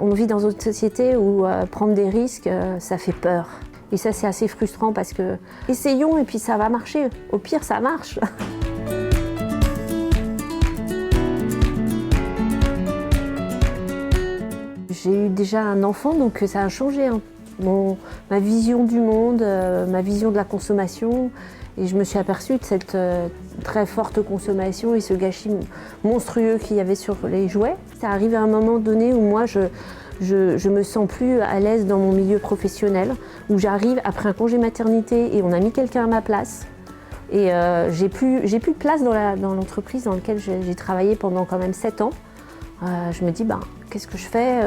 On vit dans une société où prendre des risques, ça fait peur. Et ça, c'est assez frustrant parce que essayons et puis ça va marcher. Au pire, ça marche. J'ai eu déjà un enfant, donc ça a changé ma vision du monde, ma vision de la consommation. Et je me suis aperçue de cette très forte consommation et ce gâchis monstrueux qu'il y avait sur les jouets. Ça arrive à un moment donné où moi, je me sens plus à l'aise dans mon milieu professionnel, où j'arrive après un congé maternité et on a mis quelqu'un à ma place. Et j'ai plus de place dans l'entreprise dans laquelle j'ai travaillé pendant quand même 7 ans. Je me dis, qu'est-ce que je fais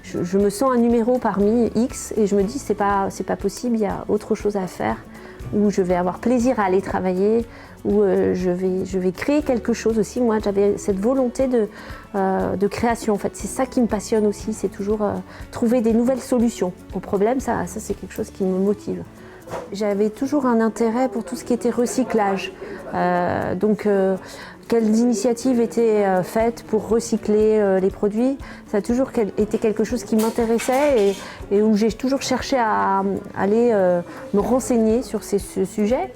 je me sens un numéro parmi X et je me dis, c'est pas possible, il y a autre chose à faire, où je vais avoir plaisir à aller travailler, où je vais créer quelque chose aussi. Moi, j'avais cette volonté de création, en fait. C'est ça qui me passionne aussi, c'est toujours trouver des nouvelles solutions aux problèmes. Ça c'est quelque chose qui me motive. J'avais toujours un intérêt pour tout ce qui était recyclage. Quelles initiatives étaient faites pour recycler les produits? Ça a toujours été quelque chose qui m'intéressait et où j'ai toujours cherché à aller me renseigner sur ce sujet.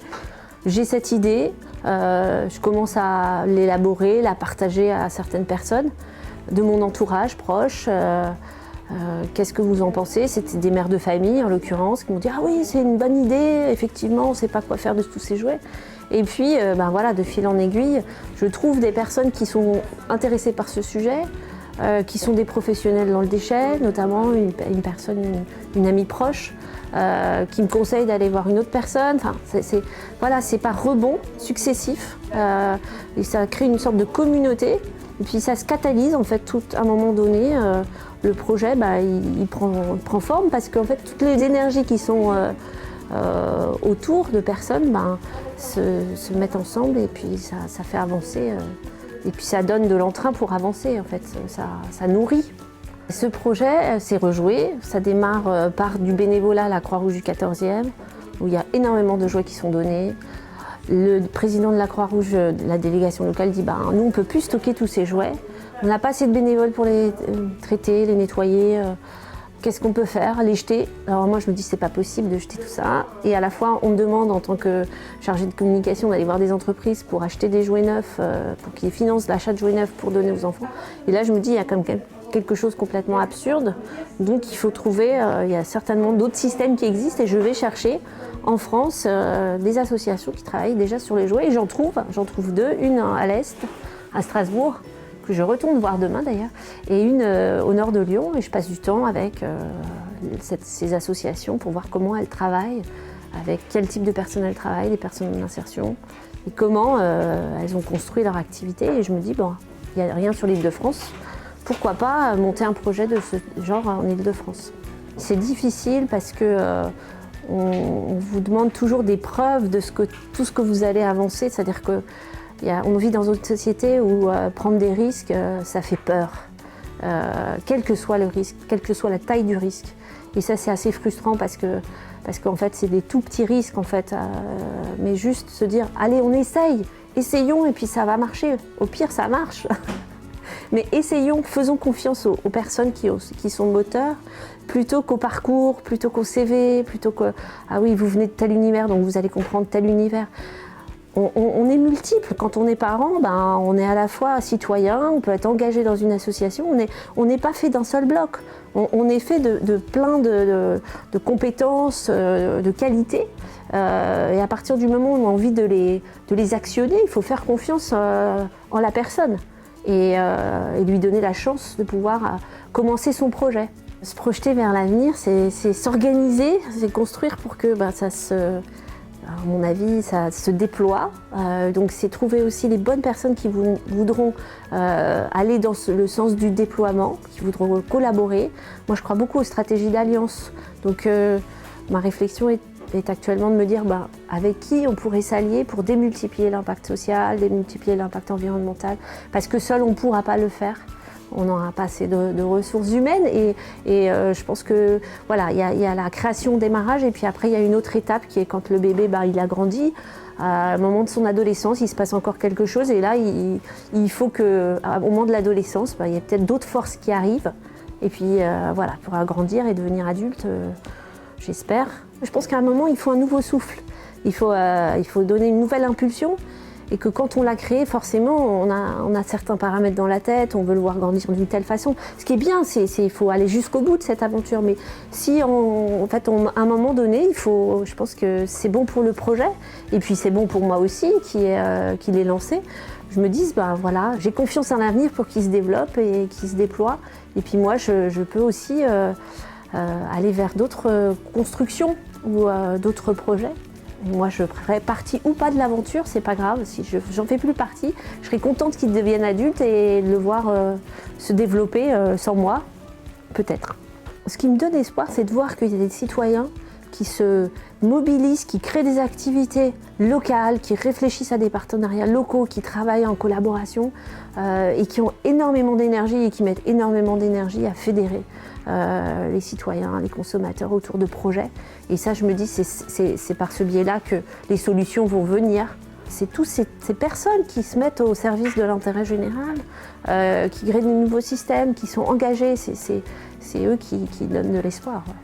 J'ai cette idée, je commence à l'élaborer, la partager à certaines personnes de mon entourage proche. Qu'est-ce que vous en pensez? C'était des mères de famille en l'occurrence qui m'ont dit « Ah oui, c'est une bonne idée, effectivement, on ne sait pas quoi faire de tous ces jouets ». Et puis, de fil en aiguille, je trouve des personnes qui sont intéressées par ce sujet, qui sont des professionnels dans le déchet, notamment une amie proche, qui me conseille d'aller voir une autre personne. Enfin, c'est par rebond successif, et ça crée une sorte de communauté. Et puis ça se catalyse en fait à un moment donné. Le projet, il prend forme parce qu'en fait toutes les énergies qui sont autour de personnes se mettent ensemble et puis ça fait avancer et puis ça donne de l'entrain pour avancer en fait, ça nourrit. Ce projet s'est rejoué, ça démarre par du bénévolat à la Croix-Rouge du 14e où il y a énormément de jouets qui sont donnés. Le président de la Croix-Rouge, de la délégation locale, dit nous on ne peut plus stocker tous ces jouets, on n'a pas assez de bénévoles pour les traiter, les nettoyer. Qu'est-ce qu'on peut faire? Les jeter? Alors moi je me dis c'est pas possible de jeter tout ça. Et à la fois on me demande en tant que chargée de communication d'aller voir des entreprises pour acheter des jouets neufs, pour qu'ils financent l'achat de jouets neufs pour donner aux enfants. Et là je me dis il y a quand même quelque chose de complètement absurde. Donc il faut trouver, il y a certainement d'autres systèmes qui existent et je vais chercher en France des associations qui travaillent déjà sur les jouets. Et j'en trouve 2, une à l'Est, à Strasbourg, que je retourne voir demain d'ailleurs, et une au nord de Lyon, et je passe du temps avec ces associations pour voir comment elles travaillent, avec quel type de personnes elles travaillent, les personnes en insertion, et comment elles ont construit leur activité. Et je me dis, il n'y a rien sur l'Île-de-France, pourquoi pas monter un projet de ce genre en Île-de-France. C'est difficile parce que on vous demande toujours des preuves de tout ce que vous allez avancer, c'est-à-dire que on vit dans une société où prendre des risques, ça fait peur, quel que soit le risque, quelle que soit la taille du risque. Et ça, c'est assez frustrant parce qu'en fait, c'est des tout petits risques, en fait. Mais juste se dire, allez, on essayons et puis ça va marcher. Au pire, ça marche. Mais essayons, faisons confiance aux personnes qui sont moteurs, plutôt qu'au parcours, plutôt qu'au CV, plutôt que « Ah oui, vous venez de tel univers, donc vous allez comprendre tel univers ». On est multiples. Quand on est parent, on est à la fois citoyen, on peut être engagé dans une association, on n'est pas fait d'un seul bloc. On est fait de plein de compétences, de qualités. Et à partir du moment où on a envie de les actionner, il faut faire confiance en la personne et lui donner la chance de pouvoir commencer son projet. Se projeter vers l'avenir, c'est s'organiser, c'est construire pour que à mon avis, ça se déploie. Donc c'est trouver aussi les bonnes personnes qui voudront aller dans le sens du déploiement, qui voudront collaborer. Moi, je crois beaucoup aux stratégies d'alliance. Donc ma réflexion est actuellement de me dire avec qui on pourrait s'allier pour démultiplier l'impact social, démultiplier l'impact environnemental, parce que seul on ne pourra pas le faire. On n'aura pas assez de ressources humaines et je pense que voilà, il y a la création au démarrage et puis après il y a une autre étape qui est quand le bébé il a grandi. À un moment de son adolescence, il se passe encore quelque chose et là il faut qu'au moment de l'adolescence, il y a peut-être d'autres forces qui arrivent Et puis voilà, pour grandir et devenir adulte, j'espère. Je pense qu'à un moment, il faut un nouveau souffle. Il faut donner une nouvelle impulsion. Et que quand on l'a créé, forcément, on a certains paramètres dans la tête, on veut le voir grandir d'une telle façon. Ce qui est bien, il faut aller jusqu'au bout de cette aventure. Mais si, à un moment donné, je pense que c'est bon pour le projet, et puis c'est bon pour moi aussi, qui l'ai lancé. Je me dis, ben voilà, j'ai confiance en l'avenir pour qu'il se développe et qu'il se déploie. Et puis moi, je peux aussi aller vers d'autres constructions ou d'autres projets. Moi, je ferai partie ou pas de l'aventure, c'est pas grave. Si j'en fais plus partie, je serai contente qu'il devienne adulte et de le voir se développer sans moi, peut-être. Ce qui me donne espoir, c'est de voir qu'il y a des citoyens qui se mobilisent, qui créent des activités locales, qui réfléchissent à des partenariats locaux, qui travaillent en collaboration et qui ont énormément d'énergie et qui mettent énormément d'énergie à fédérer les citoyens, les consommateurs autour de projets. Et ça, je me dis, c'est par ce biais-là que les solutions vont venir. C'est toutes ces personnes qui se mettent au service de l'intérêt général, qui créent de nouveaux systèmes, qui sont engagés. C'est eux qui donnent de l'espoir. Ouais.